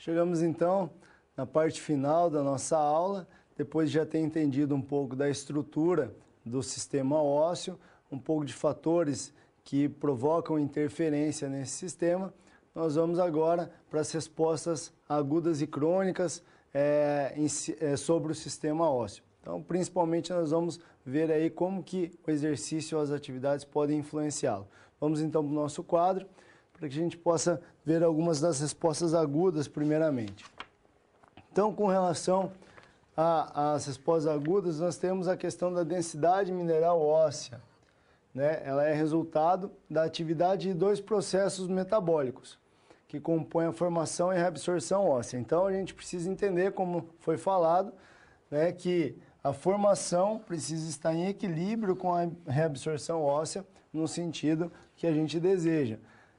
Chegamos então na parte final da nossa aula, depois de já ter entendido um pouco da estrutura do sistema ósseo, um pouco de fatores que provocam interferência nesse sistema, nós vamos agora para as respostas agudas e crônicas sobre o sistema ósseo. Então, principalmente, nós vamos ver aí como que o exercício ou as atividades podem influenciá-lo. Vamos então para o nosso quadro, para que a gente possa ver algumas das respostas agudas primeiramente. Então, com relação às respostas agudas, nós temos a questão da densidade mineral óssea, né? Ela é resultado da atividade de dois processos metabólicos, que compõem a formação e reabsorção óssea. Então, a gente precisa entender, como foi falado, né, que a formação precisa estar em equilíbrio com a reabsorção óssea, no sentido que a gente deseja.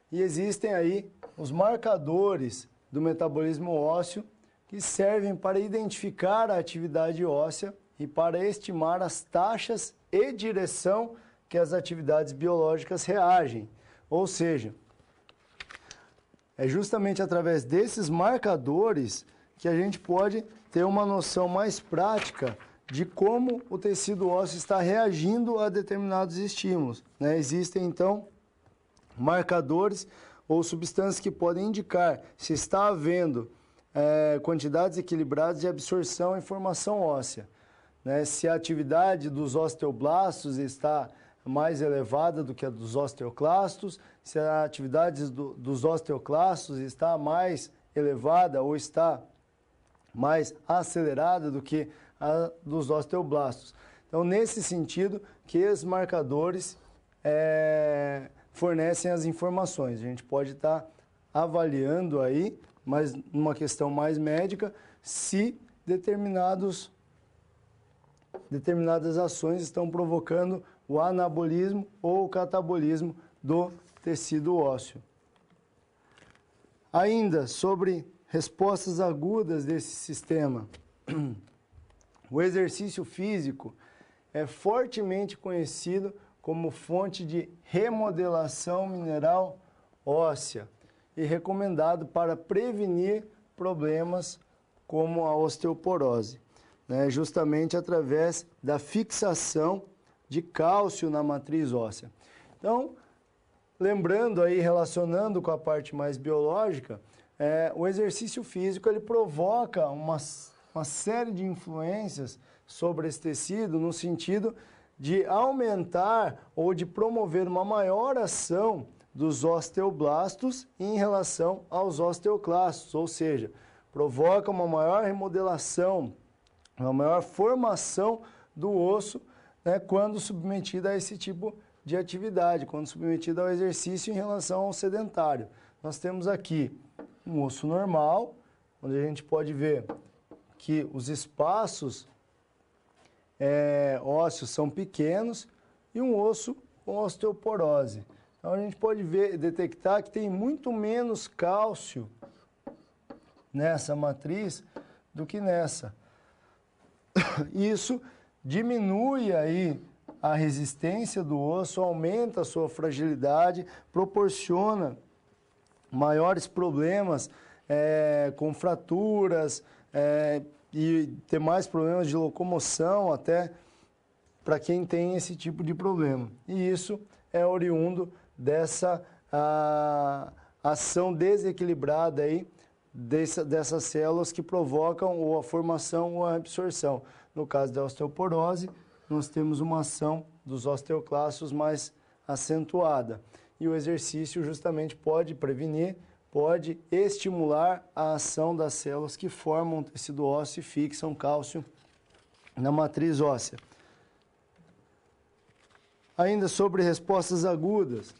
E existem aí os marcadores do metabolismo ósseo, que servem para identificar a atividade óssea e para estimar as taxas e direção que as atividades biológicas reagem. Ou seja, é justamente através desses marcadores que a gente pode ter uma noção mais prática de como o tecido ósseo está reagindo a determinados estímulos, né? Existem, então, marcadores ou substâncias que podem indicar se está havendo quantidades equilibradas de absorção e formação óssea, né? Se a atividade dos osteoblastos está mais elevada do que a dos osteoclastos, se a atividade dos osteoclastos está mais elevada ou está mais acelerada do que a dos osteoblastos. Então, nesse sentido, que os marcadores fornecem as informações. A gente pode estar avaliando aí, mas numa questão mais médica, se determinadas ações estão provocando o anabolismo ou o catabolismo do tecido ósseo. Ainda sobre respostas agudas desse sistema. O exercício físico é fortemente conhecido como fonte de remodelação mineral óssea e recomendado para prevenir problemas como a osteoporose, né? Justamente através da fixação de cálcio na matriz óssea. Então, lembrando aí, relacionando com a parte mais biológica, o exercício físico ele provoca uma série de influências sobre esse tecido no sentido de aumentar ou de promover uma maior ação dos osteoblastos em relação aos osteoclastos, ou seja, provoca uma maior remodelação, uma maior formação do osso, né, quando submetido a esse tipo de atividade, quando submetido ao exercício em relação ao sedentário. Nós temos aqui um osso normal, onde a gente pode ver que os espaços ósseos são pequenos e um osso com osteoporose. Então, a gente pode detectar que tem muito menos cálcio nessa matriz do que nessa. Isso diminui aí a resistência do osso, aumenta a sua fragilidade, proporciona maiores problemas com fraturas e ter mais problemas de locomoção até para quem tem esse tipo de problema. E isso é oriundo dessa ação desequilibrada aí dessas células que provocam ou a formação ou a absorção. No caso da osteoporose, nós temos uma ação dos osteoclastos mais acentuada. E o exercício justamente pode prevenir, pode estimular a ação das células que formam o tecido ósseo e fixam cálcio na matriz óssea. Ainda sobre respostas agudas.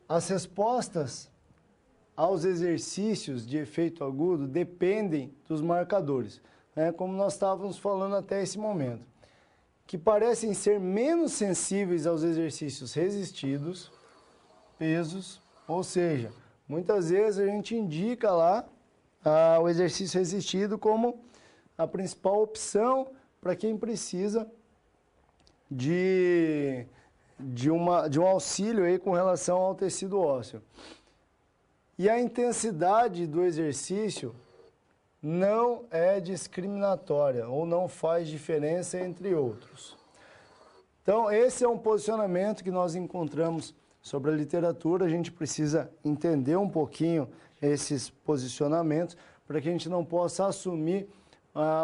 As respostas aos exercícios de efeito agudo dependem dos marcadores, né, como nós estávamos falando até esse momento, que parecem ser menos sensíveis aos exercícios resistidos, pesos, ou seja, muitas vezes a gente indica lá o exercício resistido como a principal opção para quem precisa de um auxílio aí com relação ao tecido ósseo. E a intensidade do exercício não é discriminatória ou não faz diferença entre outros. Então, esse é um posicionamento que nós encontramos sobre a literatura. A gente precisa entender um pouquinho esses posicionamentos para que a gente não possa assumir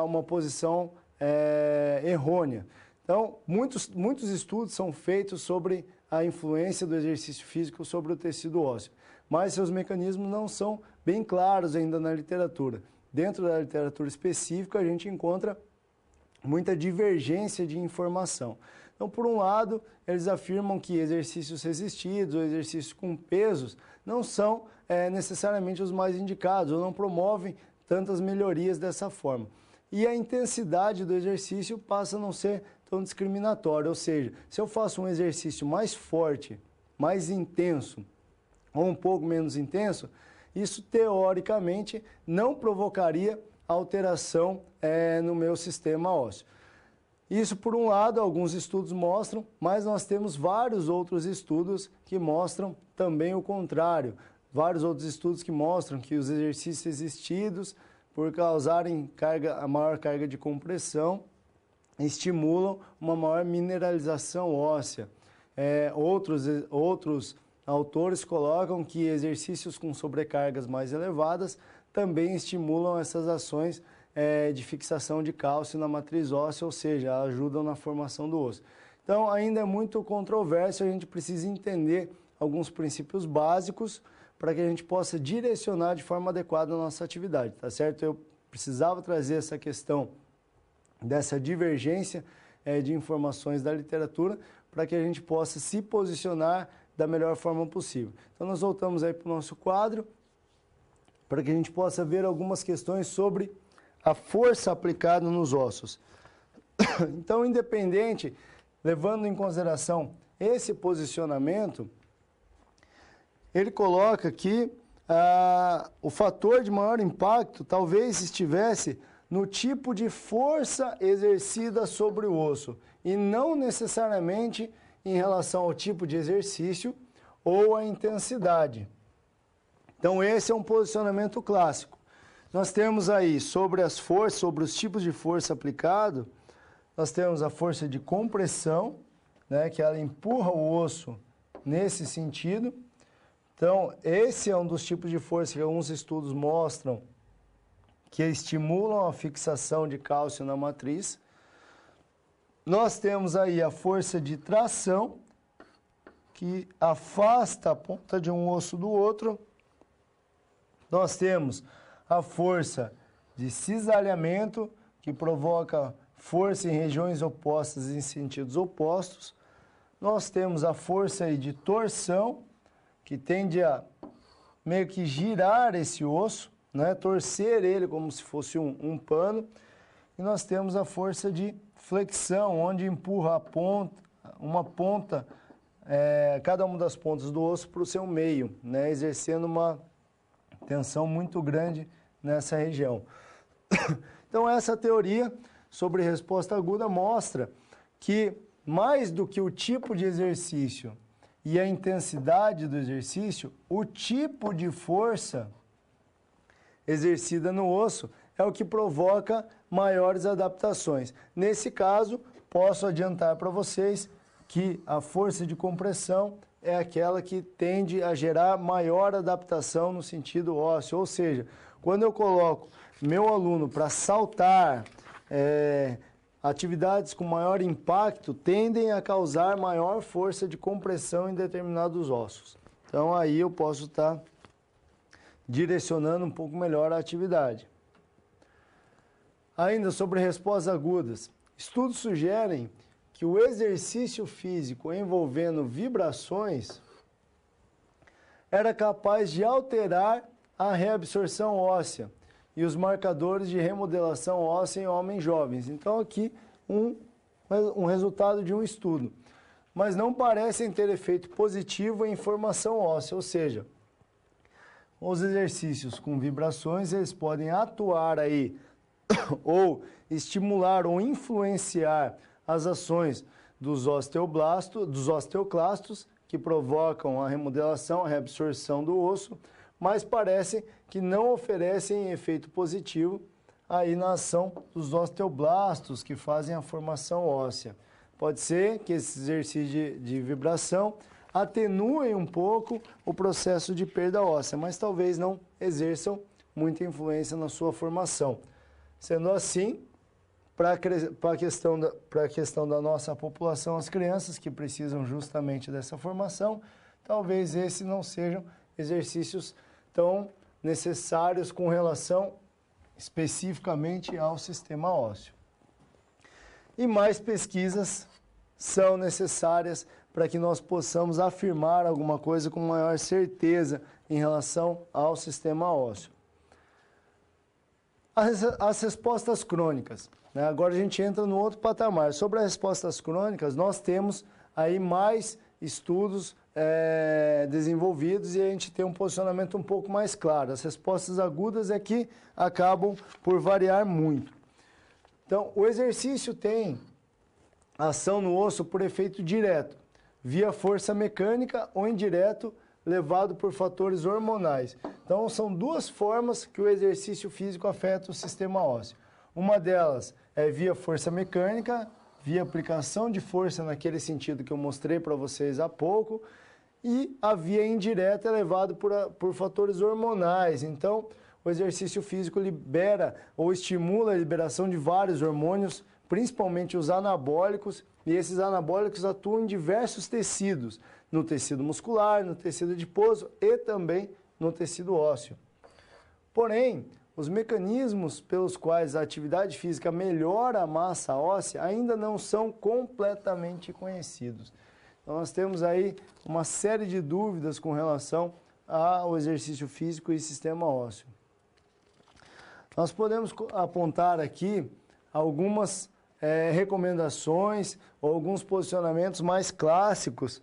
uma posição errônea. Então, muitos estudos são feitos sobre a influência do exercício físico sobre o tecido ósseo, mas seus mecanismos não são bem claros ainda na literatura. Dentro da literatura específica, a gente encontra muita divergência de informação. Então, por um lado, eles afirmam que exercícios resistidos ou exercícios com pesos não são necessariamente os mais indicados ou não promovem tantas melhorias dessa forma. E a intensidade do exercício passa a não ser tão discriminatória, ou seja, se eu faço um exercício mais forte, mais intenso ou um pouco menos intenso, isso teoricamente não provocaria alteração no meu sistema ósseo. Isso, por um lado, alguns estudos mostram, mas nós temos vários outros estudos que mostram também o contrário. Vários outros estudos que mostram que os exercícios resistidos, por causarem a maior carga de compressão, estimulam uma maior mineralização óssea. Outros autores colocam que exercícios com sobrecargas mais elevadas também estimulam essas ações de fixação de cálcio na matriz óssea, ou seja, ajudam na formação do osso. Então, ainda é muito controverso, a gente precisa entender alguns princípios básicos para que a gente possa direcionar de forma adequada a nossa atividade, tá certo? Eu precisava trazer essa questão dessa divergência de informações da literatura para que a gente possa se posicionar da melhor forma possível. Então, nós voltamos aí para o nosso quadro para que a gente possa ver algumas questões sobre a força aplicada nos ossos. Então, independente, levando em consideração esse posicionamento, ele coloca que o fator de maior impacto talvez estivesse no tipo de força exercida sobre o osso e não necessariamente em relação ao tipo de exercício ou à intensidade. Então, esse é um posicionamento clássico. Nós temos aí sobre as forças, sobre os tipos de força aplicado, nós temos a força de compressão, né, que ela empurra o osso nesse sentido. Então, esse é um dos tipos de força que alguns estudos mostram que estimulam a fixação de cálcio na matriz. Nós temos aí a força de tração, que afasta a ponta de um osso do outro. Nós temos a força de cisalhamento, que provoca força em regiões opostas em sentidos opostos. Nós temos a força aí de torção, que tende a meio que girar esse osso, né? Torcer ele como se fosse um pano. E nós temos a força de flexão, onde empurra cada uma das pontas do osso para o seu meio, né? Exercendo uma tensão muito grande nessa região. Então, essa teoria sobre resposta aguda mostra que, mais do que o tipo de exercício e a intensidade do exercício, o tipo de força exercida no osso é o que provoca maiores adaptações. Nesse caso, posso adiantar para vocês que a força de compressão é aquela que tende a gerar maior adaptação no sentido ósseo. Ou seja, quando eu coloco meu aluno para saltar, atividades com maior impacto tendem a causar maior força de compressão em determinados ossos. Então, aí eu posso estar direcionando um pouco melhor a atividade. Ainda sobre respostas agudas, estudos sugerem que o exercício físico envolvendo vibrações era capaz de alterar a reabsorção óssea e os marcadores de remodelação óssea em homens jovens. Então, aqui um resultado de um estudo. Mas não parecem ter efeito positivo em formação óssea, ou seja, os exercícios com vibrações, eles podem atuar aí ou estimular ou influenciar as ações dos osteoclastos, que provocam a remodelação, a reabsorção do osso, mas parece que não oferecem efeito positivo aí na ação dos osteoblastos que fazem a formação óssea. Pode ser que esse exercício de vibração atenuem um pouco o processo de perda óssea, mas talvez não exerçam muita influência na sua formação. Sendo assim, para a questão da nossa população, as crianças que precisam justamente dessa formação, talvez esses não sejam exercícios tão necessários com relação especificamente ao sistema ósseo. E mais pesquisas são necessárias para que nós possamos afirmar alguma coisa com maior certeza em relação ao sistema ósseo. As respostas crônicas, né? Agora a gente entra no outro patamar. Sobre as respostas crônicas, nós temos aí mais estudos desenvolvidos e a gente tem um posicionamento um pouco mais claro. As respostas agudas é que acabam por variar muito. Então, o exercício tem ação no osso por efeito direto, via força mecânica ou indireto, levado por fatores hormonais. Então, são duas formas que o exercício físico afeta o sistema ósseo. Uma delas é via força mecânica, via aplicação de força naquele sentido que eu mostrei para vocês há pouco, e a via indireta é levado por fatores hormonais. Então, o exercício físico libera ou estimula a liberação de vários hormônios, principalmente os anabólicos, e esses anabólicos atuam em diversos tecidos, no tecido muscular, no tecido adiposo e também no tecido ósseo. Porém, os mecanismos pelos quais a atividade física melhora a massa óssea ainda não são completamente conhecidos. Então, nós temos aí uma série de dúvidas com relação ao exercício físico e sistema ósseo. Nós podemos apontar aqui algumas recomendações ou alguns posicionamentos mais clássicos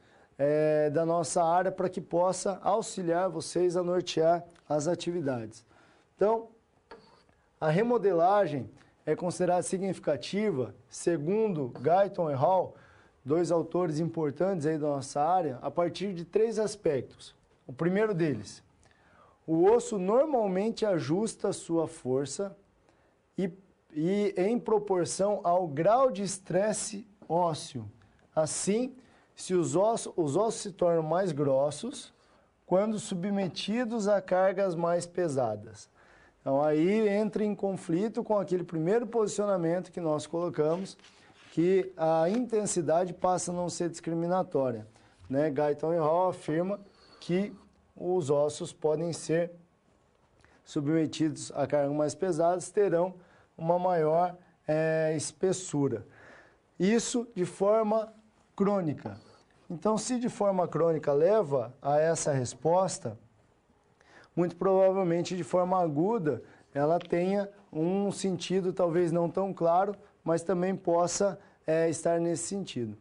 da nossa área para que possa auxiliar vocês a nortear as atividades. Então, a remodelagem é considerada significativa, segundo Guyton e Hall, dois autores importantes aí da nossa área, a partir de 3 aspectos. O primeiro deles, o osso normalmente ajusta sua força e em proporção ao grau de estresse ósseo. Assim, se os ossos se tornam mais grossos quando submetidos a cargas mais pesadas. Então, aí entra em conflito com aquele primeiro posicionamento que nós colocamos, que a intensidade passa a não ser discriminatória, né? Guyton e Hall afirma que os ossos podem ser submetidos a cargas mais pesadas, terão uma maior espessura. Isso de forma crônica. Então, se de forma crônica leva a essa resposta, muito provavelmente de forma aguda ela tenha um sentido talvez não tão claro, mas também possa estar nesse sentido.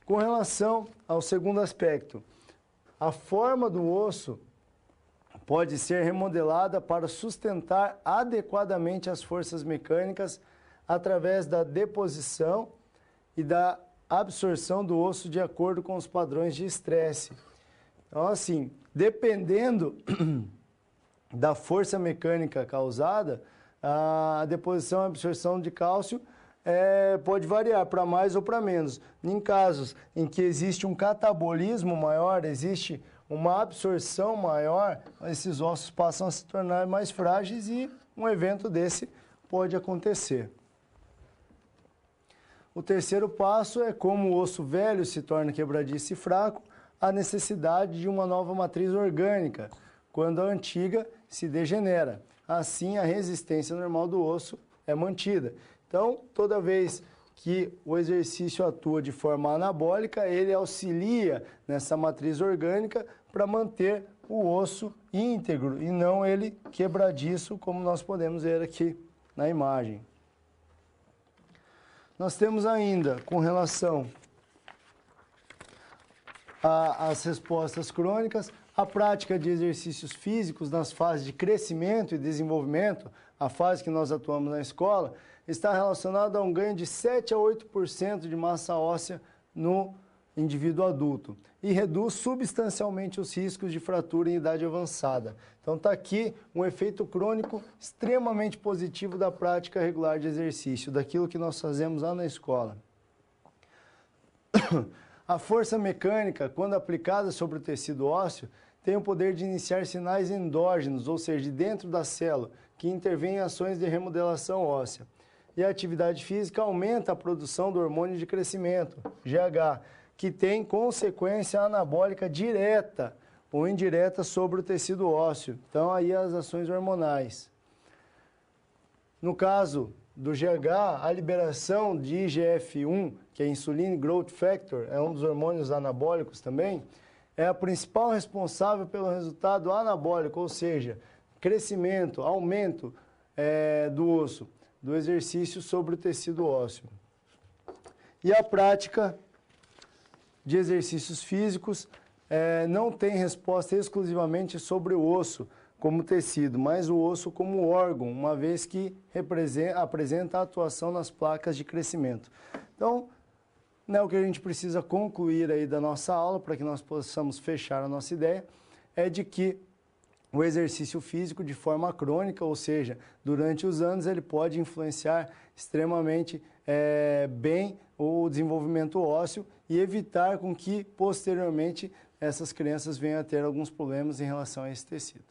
Com relação ao segundo aspecto, a forma do osso pode ser remodelada para sustentar adequadamente as forças mecânicas através da deposição e da absorção do osso de acordo com os padrões de estresse. Então, assim, dependendo da força mecânica causada, a deposição e absorção de cálcio pode variar para mais ou para menos. Em casos em que existe um catabolismo maior, existe uma absorção maior, esses ossos passam a se tornar mais frágeis e um evento desse pode acontecer. O terceiro passo é como o osso velho se torna quebradiço e fraco, a necessidade de uma nova matriz orgânica, quando a antiga se degenera. Assim, a resistência normal do osso é mantida. Então, toda vez que o exercício atua de forma anabólica, ele auxilia nessa matriz orgânica para manter o osso íntegro e não ele quebradiço, como nós podemos ver aqui na imagem. Nós temos ainda, com relação às respostas crônicas, a prática de exercícios físicos nas fases de crescimento e desenvolvimento, a fase que nós atuamos na escola, está relacionada a um ganho de 7 a 8% de massa óssea no indivíduo adulto e reduz substancialmente os riscos de fratura em idade avançada. Então está aqui um efeito crônico extremamente positivo da prática regular de exercício, daquilo que nós fazemos lá na escola. A força mecânica, quando aplicada sobre o tecido ósseo, tem o poder de iniciar sinais endógenos, ou seja, de dentro da célula, que intervêm em ações de remodelação óssea. E a atividade física aumenta a produção do hormônio de crescimento, GH, que tem consequência anabólica direta ou indireta sobre o tecido ósseo. Então, aí as ações hormonais. No caso do GH, a liberação de IGF-1, que é Insulin Growth Factor, é um dos hormônios anabólicos também, é a principal responsável pelo resultado anabólico, ou seja, crescimento, aumento do osso, do exercício sobre o tecido ósseo. E a prática de exercícios físicos não tem resposta exclusivamente sobre o osso como tecido, mas o osso como órgão, uma vez que apresenta atuação nas placas de crescimento. Então, o que a gente precisa concluir aí da nossa aula, para que nós possamos fechar a nossa ideia, é de que o exercício físico de forma crônica, ou seja, durante os anos, ele pode influenciar extremamente bem o desenvolvimento ósseo e evitar com que, posteriormente, essas crianças venham a ter alguns problemas em relação a esse tecido.